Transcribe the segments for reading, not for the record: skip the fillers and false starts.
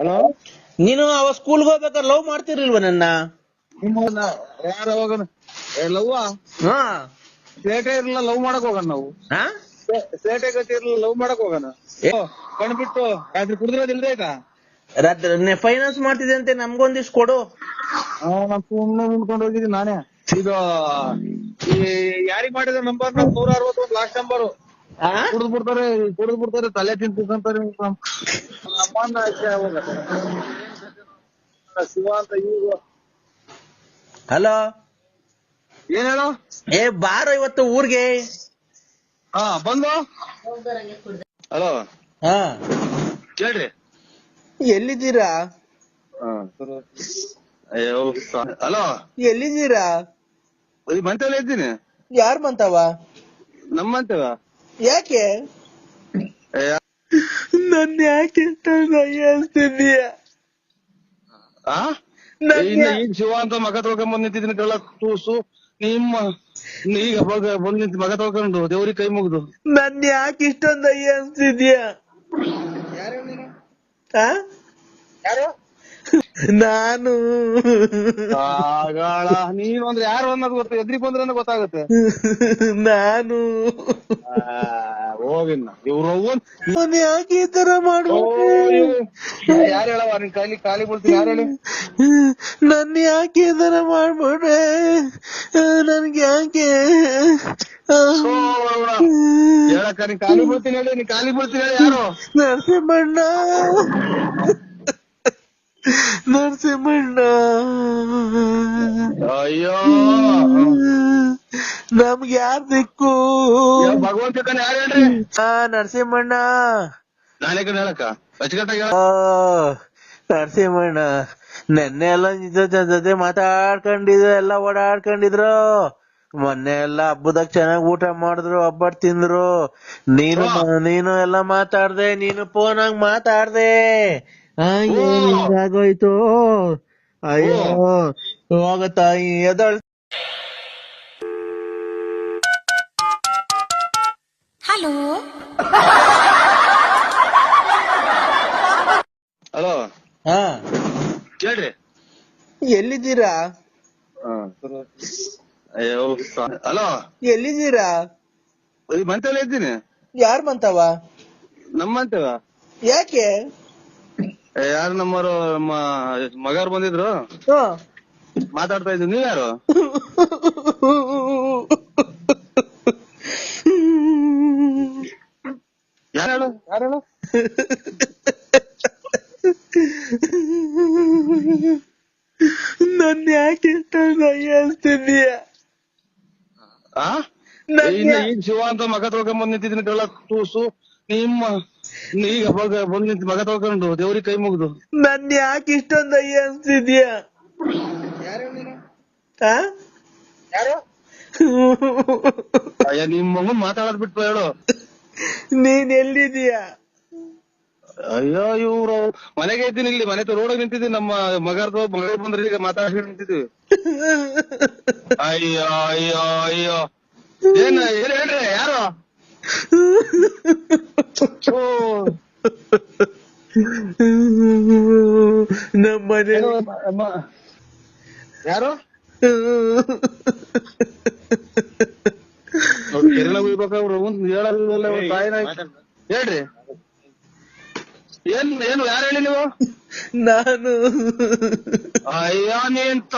Hello, ನೀನು ಅವ ಸ್ಕೂಲ್ಗೆ ಹೋಗ್ಬೇಕಾದ್ರೆ ಲವ್ ಮಾಡ್ತಿರ್ಲಿಲ್ವ ನನ್ನ? ನಿಮ್ಮ ಯಾರ ಅವಾಗ ಲವ್ ಹಾ ಸೇಟೆ ಇರಲಿಲ್ಲ, ಲವ್ ಮಾಡಕ್ ಹೋಗೋಣ ನಾವು. ಹಾ? ಸೇಟೆ ಗತಿ ಇರಲಿಲ್ಲ, ಲವ್ ಮಾಡಕ್ ಹೋಗೋಣ. ಕಣ್ಬಿಟ್ಟು ರಾತ್ರಿ ಕುಡಿದ್ರದ್ ಇಲ್ದೇ ಆಯ್ತಾ? ರಾತ್ರಿ ಫೈನಾನ್ಸ್ ಮಾಡ್ತಿದ್ದೆ ಅಂತೆ, ನಮ್ಗೊಂದಿಷ್ಟು ಕೊಡು. ನಾನು ಸುಮ್ಮನೆ ನಿಂತ್ಕೊಂಡು ಹೋಗಿದ್ದೀನಿ ನಾನೇ. ಇದು ಈ ಯಾರಿಗ್ ಮಾಡಿದ ನಂಬರ್ ನಮ್ 161 ಲಾಸ್ಟ್ ನಂಬರು. ಆ? ಕುಡಿದ್ ಬಿಡ್ತಾರೆ, ತಲೆ ತಿಂತಾರೆ. ನಮ್ಮನ್ನ ಶಿವ ಅಂತ ಈಗ ಹಲೋ, ಏನ್ ಹೇಳು. ಏ ಬಾರೋ ಇವತ್ತು ಊರ್ಗೆ. ಹಾ ಬಂದು. ಹಲೋ, ಹಾ ಕೇಳ್ರಿ. ಎಲ್ಲಿದ್ದೀರಾ? ಅಯ್ಯೋ ಹಲೋ, ಎಲ್ಲಿದ್ದೀರಾ? ಈ ಮಂತೇಲಿ ಇದ್ದೀನಿ. ಯಾರ್ ಬಂತವ? ನಮ್ಮ ಮಂತೇವ. ಯಾಕೆ ನನ್ ಯಾಕೆ ಅನ್ಸ್ತಿದೀಯ? ಈಗ ಶಿವ ಅಂತ ಮಗ ತೊಳ್ಕೊಂಡ್ ನಿಂತಿದ್ದೀನಿ. ಕಳ್ಳ ತೂಸು ನಿಮ್ಮ ಈಗ ಬಂದ್ ನಿಂತ ಮಗ ತೊಳ್ಕೊಂಡು ದೇವ್ರಿಗೆ ಕೈ ಮುಗ್ದು. ನನ್ ಯಾಕೆ ಇಷ್ಟೊಂದು ಅಯ್ಯ ಅನ್ಸ್ತಿದ್ಯಾ? ಯಾರು? ನಾನು ನೀನು ಅಂದ್ರೆ ಯಾರು ಅನ್ನೋದು ಗೊತ್ತ, ಎದ್ರಿ ಬಂದ್ರೆ ಗೊತ್ತಾಗುತ್ತೆ. ನಾನು ಹೋಗಿನ್ನ ಇವ್ರು ಯಾಕೆ ಈ ತರ ಮಾಡ್ಬೋದು? ಯಾರು ಹೇಳವ ನಿನ್ ಖಾಲಿ ಬೀಳ್ತೀನಿ. ಯಾರು ಹೇಳಿ? ನನ್ ಯಾಕೆ ಈ ತರ ಮಾಡ್ಬಿಟ್ರೆ? ನನ್ಗೆ ಯಾಕೆ ಹೇಳಕ್ಕ ನೀನ್ ಖಾಲಿ ಬೀಳ್ತೀನಿ ಹೇಳಿ, ನೀನ್ ಖಾಲಿ ಬೀಳ್ತೀನಿ ಹೇಳಿ. ಯಾರು? ನರಸಿಂಹಣ್ಣ, ನರಸಿಂಹಣ್ಣ. ಅಯ್ಯೋ ನಮ್ಗೆ ಯಾರ್ ದಿಕ್ಕು? ಭಗವಂತ ಕಣ. ಯಾರು ಹೇಳ್ರಿ? ನರಸಿಂಹಣ್ಣ. ನಾನೇ ಕಣ ಹೇಳಕ್ಕ ಅಚ್ಚುಕಟ್ಟಾಗಿ ಹೇಳ. ನರಸಿಂಹಣ್ಣ, ನೆನ್ನೆ ಎಲ್ಲ ನಿಜ ಜೊತೆ ಮಾತಾಡ್ಕೊಂಡಿದ್ರು, ಎಲ್ಲ ಓಡಾಡ್ಕೊಂಡಿದ್ರು. ಮೊನ್ನೆ ಎಲ್ಲ ಹಬ್ಬದಾಗ ಚೆನ್ನಾಗ್ ಊಟ ಮಾಡಿದ್ರು, ಹಬ್ಬಟ್ ತಿಂದ್ರು. ನೀನು ಎಲ್ಲ ಮಾತಾಡ್ದೆ, ನೀನು ಫೋನಾಗ್ ಮಾತಾಡ್ದೆ. ಹಿಂಗಾಗೋಯ್ತು. ಅಯ್ಯೋ ಹೋಗತ್ತಾಯಿ ಎದಳ್. ಹಲೋ ಹಲೋ, ಹಾ ಕೇಳ್ರಿ. ಎಲ್ಲಿದ್ದೀರಾ? ಅಯ್ಯೋ ಹಲೋ, ಎಲ್ಲಿದ್ದೀರಾ? ಈ ಮಂತೇಲಿ ಇದ್ದೀನಿ. ಯಾರ್ ಬಂತವ? ನಮ್ಮ ಮಂತೇವ. ಯಾಕೆ? ಯಾರು ನಮ್ಮವರು ನಮ್ಮ ಮಗವ್ರು ಬಂದಿದ್ರು, ಮಾತಾಡ್ತಾ ಇದ್ರು. ನೀವ್ ಯಾರು? ಯಾರು ಹೇಳು? ಯಾರು ಹೇಳು? ನನ್ ಯಾಕೆ ಅನ್ಸ್ತಿದೀಯ? ಈಗ ಶಿವ ಅಂತ ಮಗ ತೊಳ್ಕೊಂಡ್ ನಿಂತಿದ್ದೀನಿ. ಕಳ್ಳ ತೂಸು ನಿಮ್ಮ ಈಗ ಬಂದ್ ನಿಂತ ಮಗ ತೊಳ್ಕೊಂಡು ದೇವ್ರಿಗೆ ಕೈ ಮುಗ್ದು. ನನ್ ಯಾಕೆ ಇಷ್ಟೊಂದು ಅಯ್ಯ ಅನ್ಸ್ತಿದ್ಯಾ? ಯಾರು? ಅಯ್ಯ ನಿಮ್ ಮಗನ್ ಮಾತಾಡೋದ್ ಬಿಟ್ಟು ಹೇಳು. ನೀನ್ ಎಲ್ಲಿದೀಯಾ? ಅಯ್ಯೋ ಇವ್ರು ಮನೆಗೆ ಇದ್ದೀನಿ, ಇಲ್ಲಿ ಮನೆ ರೋಡಾಗ ನಿಂತಿದ್ದೀನಿ. ನಮ್ಮ ಮಗ ಬಂದ್ರೆ ಈಗ ಮಾತಾಡ್ಕೊಂಡು ನಿಂತಿದ್ವಿ. ಅಯ್ಯೋ ಅಯ್ಯೋ ಅಯ್ಯೋ ಏನ್ ಹೇಳ್ರಿ? ಯಾರು? ನಮ್ಮನೆ ಯಾರು? ಕೇರಳ ಹೋಗ್ಬೇಕವ್ರು ಹೇಳಲ್ಲ. ಹೇಳ್ರಿ, ಏನು ಯಾರು ಹೇಳಿ ನೀವು? ನಾನು. ಅಯ್ಯೋ ನೀಂತ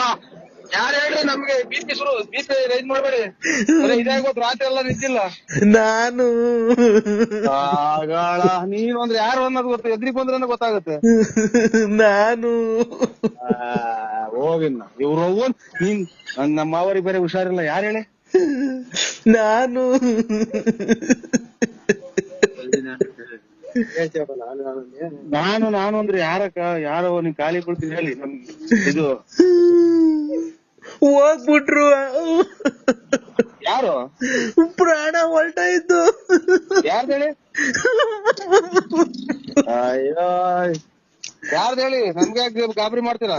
ಯಾರು ಹೇಳ್ರಿ? ನಮ್ಗೆ ಬೀಚ್ ರೈಸ್ ಮಾಡ್ಬೇಡಿ. ಇದಾಗೋದು ರಾತ್ರಿ ಎಲ್ಲ ನಿಂತಿಲ್ಲ. ನಾನು ನೀನು ಅಂದ್ರೆ ಯಾರು ಅನ್ನೋದು ಗೊತ್ತ, ಎದ್ರಿ ಬಂದ್ರೆ ಗೊತ್ತಾಗುತ್ತೆ. ನಾನು ಹೋಗಿನ್ನ ಇವ್ರು ನೀನ್ ನಮ್ಮ ಅವರಿಗೆ ಬೇರೆ ಹುಷಾರಿಲ್ಲ. ಯಾರು ಹೇಳಿ? ನಾನು ನಾನು ಅಂದ್ರೆ ಯಾರಕ್ಕ? ಯಾರೋ ನೀನ್ ಖಾಲಿ ಕೊಡ್ತೀನಿ ಹೇಳಿ. ಇದು ಹೋಗ್ಬಿಟ್ರು. ಯಾರು? ಪ್ರಾಣ ಹೊಲ್ಟಾಯ್ತು. ಯಾರ್ದು ಹೇಳಿ? ಅಯ್ಯೋ ಯಾರ್ದು ಹೇಳಿ? ನಮ್ಗೆ ಗಾಬರಿ ಮಾಡ್ತೀರಾ?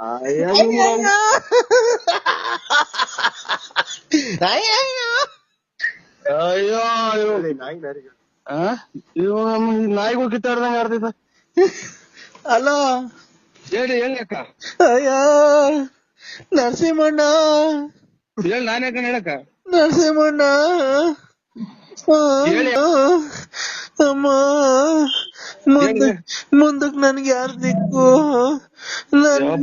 ಅಯ್ಯೋ ಅಯ್ಯೋ ಇವ ನಾಯಿಗಳು ಕಿತ್ತಾಡ್ದಂಗ ಆಡ್ತೈತ. ಅಲೋ ಹೇಳಿ ಅಕ್ಕ. ಅಯ್ಯ ನರಸಿಂಹಣ್ಣ ಹೇಳಿ ನಾನೇ ಅಕ್ಕ ಹೇಳಕ್ಕ. ನರಸಿಂಹಣ್ಣ ಹೇಳಿ. ಅಮ್ಮ ಮುಂದಕ್ ನನ್ಗೆ ಯಾರ್ ದಿಕ್ಕು?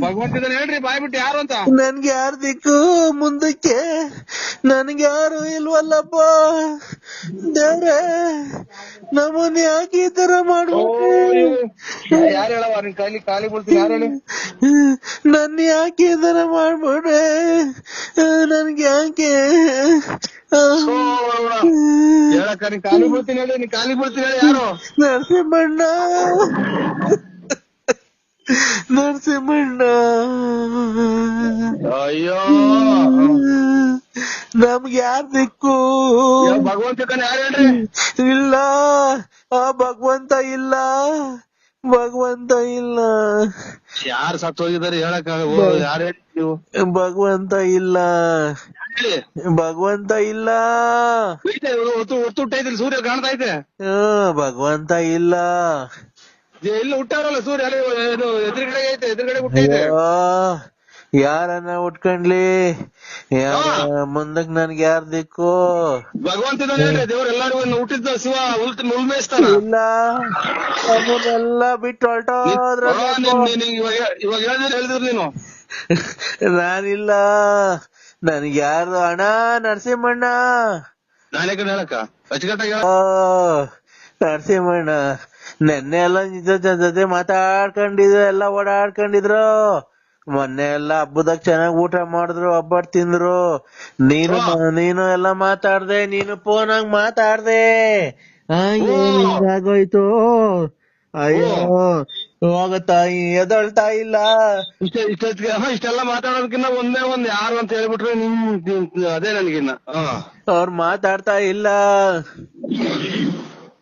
ಭಗವಂತ ಹೇಳ್ರಿ ಬಾಯ್ಬಿಟ್ಟು ಯಾರು ಅಂತ. ನನ್ಗೆ ಯಾರ್ ದಿಕ್ಕು ಮುಂದಕ್ಕೆ? ನನ್ಗೆ ಯಾರು ಇಲ್ವಲ್ಲಪ್ಪ ದೇವ್ರೆ, ನಮ್ಮನ್ನ ಯಾಕೆ ಈ ತರ ಮಾಡ್ಬಿಟ್ರಿ? ಯಾರು ಹೇಳವ ನಿನ್ ಕೈಲಿ ಖಾಲಿ ಬೀಳ್ತೀನಿ, ಯಾರು ಹೇಳಿ? ನನ್ನ ಯಾಕೆ ಈ ತರ ಮಾಡ್ಬಿಟ್ರೆ? ನನ್ಗೆ ಯಾಕೆ ಹೇಳಕ್ಕ, ನೀನ್ ಖಾಲಿ ಬೀಳ್ತೀನಿ ಹೇಳಿ, ನೀನ್ ಖಾಲಿ ಬೀಳ್ತೀನಿ ಹೇಳಿ. ಯಾರು? ನರಸಿಂಹಣ್ಣ ನರಸಿಂಹಣ್ಣ. ಅಯ್ಯೋ ನಮ್ಗೆ ಯಾರ್ ದಿಕ್ಕು? ಭಗವಂತ ಯಾರು ಹೇಳ್ರಿ? ಇಲ್ಲ, ಆ ಭಗವಂತ ಇಲ್ಲ, ಭಗವಂತ ಇಲ್ಲ. ಯಾರು ಸತ್ತು ಹೋಗಿದ್ದಾರೆ ಹೇಳಕ್ಕ? ಯಾರು ಹೇಳಿ ನೀವು? ಭಗವಂತ ಇಲ್ಲ, ಹೇಳಿ. ಭಗವಂತ ಇಲ್ಲ. ಒತ್ತು ಹುಟ್ಟೈತಿಲ್ಲ, ಸೂರ್ಯ ಕಾಣ್ತಾ ಐತೆ. ಭಗವಂತ ಇಲ್ಲ. ಇಲ್ಲ ಹುಟ್ಟಾರಲ್ಲ ಸೂರ್ಯ, ಎದುರುಗಡೆ ಐತೆ, ಎದುರುಗಡೆ ಹುಟ್ಟೈತೆ. ಯಾರನ್ನ ಉಟ್ಕೊಂಡ್ಲಿ, ಮುಂದಕ್ ನನ್ಗೆ ಯಾರ್ ದಿಕ್ಕು? ಭಗವಂತ ಹೇಳ್ರಿ, ದೇವ್ರ ಎಲ್ಲಾರು ಹುಟ್ಟಿದ್ದ ಶಿವ ಉಲ್ಮೇಯಿಸ್ತಾನ. ಇಲ್ಲ, ನಮ್ಮನ್ನೆಲ್ಲ ಬಿಟ್ಟು ಹೊರಟೋದ್ರ. ಇವಾಗ ಹೇಳಿದ್ರು ನೀನು. ನಾನಿಲ್ಲ, ನನ್ಗೆ ಯಾರು? ಅಣ್ಣ ನರಸಿಂಹಣ್ಣ. ನಾನೇ ಕಡೆ ಹೇಳಕ್ಕ ಅಚ್ಚುಕಟ್ಟಾಗಿ. ನರಸಿಂಹಣ್ಣ ನೆನ್ನೆ ಎಲ್ಲ ಜೊತೆ ಮಾತಾಡ್ಕೊಂಡಿದ್ರು, ಎಲ್ಲ ಓಡಾಡ್ಕೊಂಡಿದ್ರು. ಮೊನ್ನೆ ಎಲ್ಲ ಹಬ್ಬದಾಗ ಚೆನ್ನಾಗ್ ಊಟ ಮಾಡಿದ್ರು, ಹಬ್ಬಟ್ ತಿಂದ್ರು. ನೀನು ಎಲ್ಲ ಮಾತಾಡ್ದೆ, ನೀನು ಫೋನಾಗ್ ಮಾತಾಡ್ದೆ. ಆಗೋಯ್ತು. ಅಯ್ಯೋ ಹೋಗತ್ತಾಯಿ ಎದಳ್ತಾ ಇಲ್ಲ. ಇಷ್ಟೆಲ್ಲ ಮಾತಾಡೋದಕ್ಕಿನ್ನ ಒಂದ್ ಯಾರು ಅಂತ ಹೇಳ್ಬಿಟ್ರೆ ನಿಮ್ ಅದೇ ನನ್ಗಿನ್ನ. ಅವ್ರು ಮಾತಾಡ್ತಾ ಇಲ್ಲ.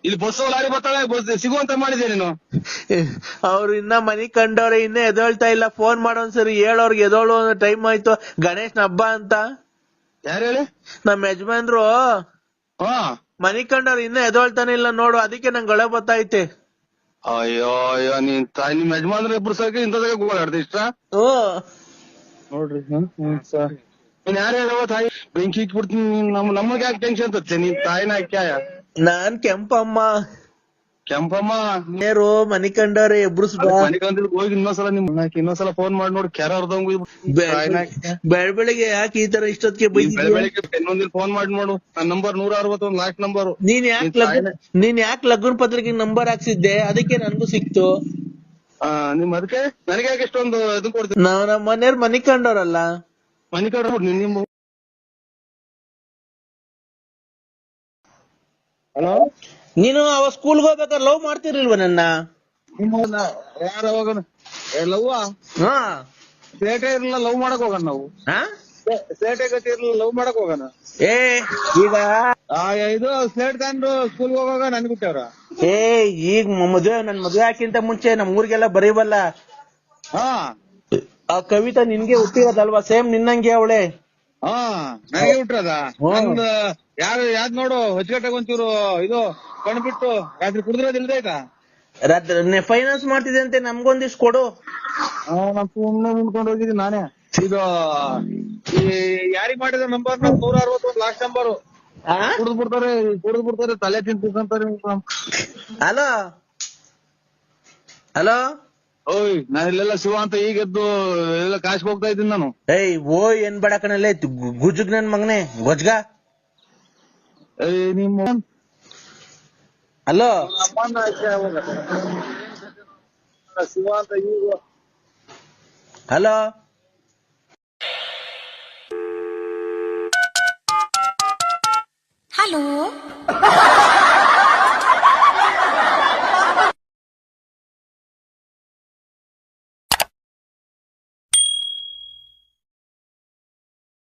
ಇಲ್ಲಿ ಬಸ್ ಲಾರಿ ಬರ್ತಾಳೆ, ಬಸ್ ಸಿಗುವಂತ ಮಾಡಿದ್ಯಾ ನೀನು? ಅವ್ರು ಇನ್ನ ಮನಿ ಕಂಡವ್ರೆ, ಇನ್ನ ಎದೊಳ್ತಾ ಇಲ್ಲ. ಫೋನ್ ಮಾಡೋನ್ಸರಿ ಹೇಳೋರ್ಗೆ ಎದೋಳು ಟೈಮ್ ಆಯ್ತು, ಗಣೇಶನ ಹಬ್ಬ ಅಂತ. ಯಾರು ಹೇಳಿ? ನಮ್ ಯಜಮಾನ್ರು ಮನಿ ಕಂಡವ್ರು ಇನ್ನ ಎದೊಳ್ತಾನೆ ಇಲ್ಲ ನೋಡು, ಅದಕ್ಕೆ ನಂಗೆ ಗಳೆ ಬತ್ತೈತೆ. ಅಯ್ಯೋ ಅಯ್ಯೋ, ನಿಮ್ ಯಜಮಾನ್ರು ಇಬ್ರು ಸರ್ಕ ಇಂಥದಾಗ ಓಡಾಡ್ದೆ ಇಷ್ಟ ನೋಡ್ರಿ. ನೀನ್ ಯಾರು ಹೇಳವ ತಾಯಿ? ಬೆಂಕಿ ಇಟ್ಬಿಡ್ತೀನಿ. ನಮಗೆ ಯಾಕೆ ಟೆನ್ಷನ್ ತತ್ತೆ? ನೀನ್ ತಾಯಿನ ಕ್ಯಾಯ? ನಾನ್ ಕೆಂಪಮ್ಮ. ಕೆಂಪಮ್ಮ ನೇರು ಮನಿ ಕಂಡವ್ರೆ ಹೋಗಿ ಇನ್ನೊಂದ್ಸಲ ಫೋನ್ ಮಾಡಿ ನೋಡಿ, ಕೆರ ಅರ್ಧಂಗ್ ಬೆಳಬೆಳಿಗ್ಗೆ ಯಾಕೆ ಈ ತರ ಇಷ್ಟೊತ್ತಿಗೆ ಬೆಳಗ್ಗೆ ಇನ್ನೊಂದಿನ ಫೋನ್ ಮಾಡಿ ನೋಡು. ನನ್ನ ನಂಬರ್ 161 ಲಾಸ್ಟ್ ನಂಬರ್. ನೀನ್ ಯಾಕೆ ಲಗ್ನ ಪತ್ರಿಕೆ ನಂಬರ್ ಹಾಕ್ಸಿದ್ದೆ? ಅದಕ್ಕೆ ನನ್ಗೂ ಸಿಕ್ತು. ನಿಮ್ ಅದಕ್ಕೆ ನನಗೆ ಯಾಕೆ ಇಷ್ಟೊಂದು ಇದು ಕೊಡ್ತೀನಿ? ನಮ್ಮ ಮನೆಯವ್ರು ಮನಿ ಕಂಡವ್ರಲ್ಲ. ಮನಿ ಕಂಡ್ರು ನಿಮ್ಮ. ಹಲೋ, ನೀನು ಅವ ಸ್ಕೂಲ್ಗೆ ಹೋಗ್ಬೇಕಾದ್ರೆ ಲವ್ ಮಾಡ್ತಿರ್ಲಿಲ್ವ ನನ್ನ? ಯಾರ ಹೋಗೋಣ ಲವ್? ಸೇಟೆ ಇರಲಿಲ್ಲ, ಲವ್ ಮಾಡಕ್ ಹೋಗೋಣ ನಾವು. ಸೇಟೆ ಗತಿ ಇರಲಿಲ್ಲ, ಲವ್ ಮಾಡಕ್ ಹೋಗೋಣ. ಈಗ ಇದು ಸ್ಲೇಟ್ ತಗೊಂಡು ಸ್ಕೂಲ್ಗೆ ಹೋಗುವಾಗ ನನ್ ಬಿಟ್ಟವ್ರ. ಈಗ ನನ್ ಮದ್ವೆ ಹಾಕಿಂತ ಮುಂಚೆ ನಮ್ ಊರಿಗೆಲ್ಲ ಬರೀವಲ್ಲ, ಆ ಕವಿತಾ ನಿನ್ಗೆ ಹುಟ್ಟಿರೋದಲ್ವಾ? ಸೇಮ್ ನಿನ್ನಂಗೆ ಅವಳೆ. ನನಗೆ ಹುಟ್ಟಿರೋದ? ಯಾವ್ದ್ ನೋಡು, ಹೊಚ್ಕಟ್ಟಾಗ ಒಂಚೂರು ಇದು ಕಣ್ಬಿಟ್ಟು ರಾತ್ರಿ ಕುಡಿದ್ರೋದ್ ಇಲ್ದಾಯ್ತಾ? ಫೈನಾನ್ಸ್ ಮಾಡ್ತಿದೆ ಅಂತೆ, ನಮ್ಗೊಂದಿಷ್ಟು ಕೊಡು. ನಾನ್ ಸುಮ್ನೆ ನಿಂತ್ಕೊಂಡು ಹೋಗಿದ್ದೀನಿ ನಾನೇ. ಇದು ಯಾರಿಗ್ ಮಾಡಿದ ನಂಬರ್? 161 last number. ಕುಡಿದ್ ಬಿಡ್ತಾರೆ, ತಲೆ ತಿಂತಾರೆ. ಹಲೋ ಹಲೋ, ಓಯ್, ನಾನು ಇಲ್ಲೆಲ್ಲ ಶಿವ ಅಂತ ಈಗ ಎದ್ದು ಎಲ್ಲ ಕಾಶ್ ಹೋಗ್ತಾ ಇದ್ದೀನಿ ನಾನು. ಓಯ್ ಏನ್ ಬೇಡ ಕಣಲ್ಲೇ, ಗುಜ್ಜಗ್ ನನ್ ಮಗನೇ ಗೊಜ್ಗ. ನಿಮ್ಮ ಹಲೋ ಶಿವ ಅಂತ ಈಗ. Hello, hello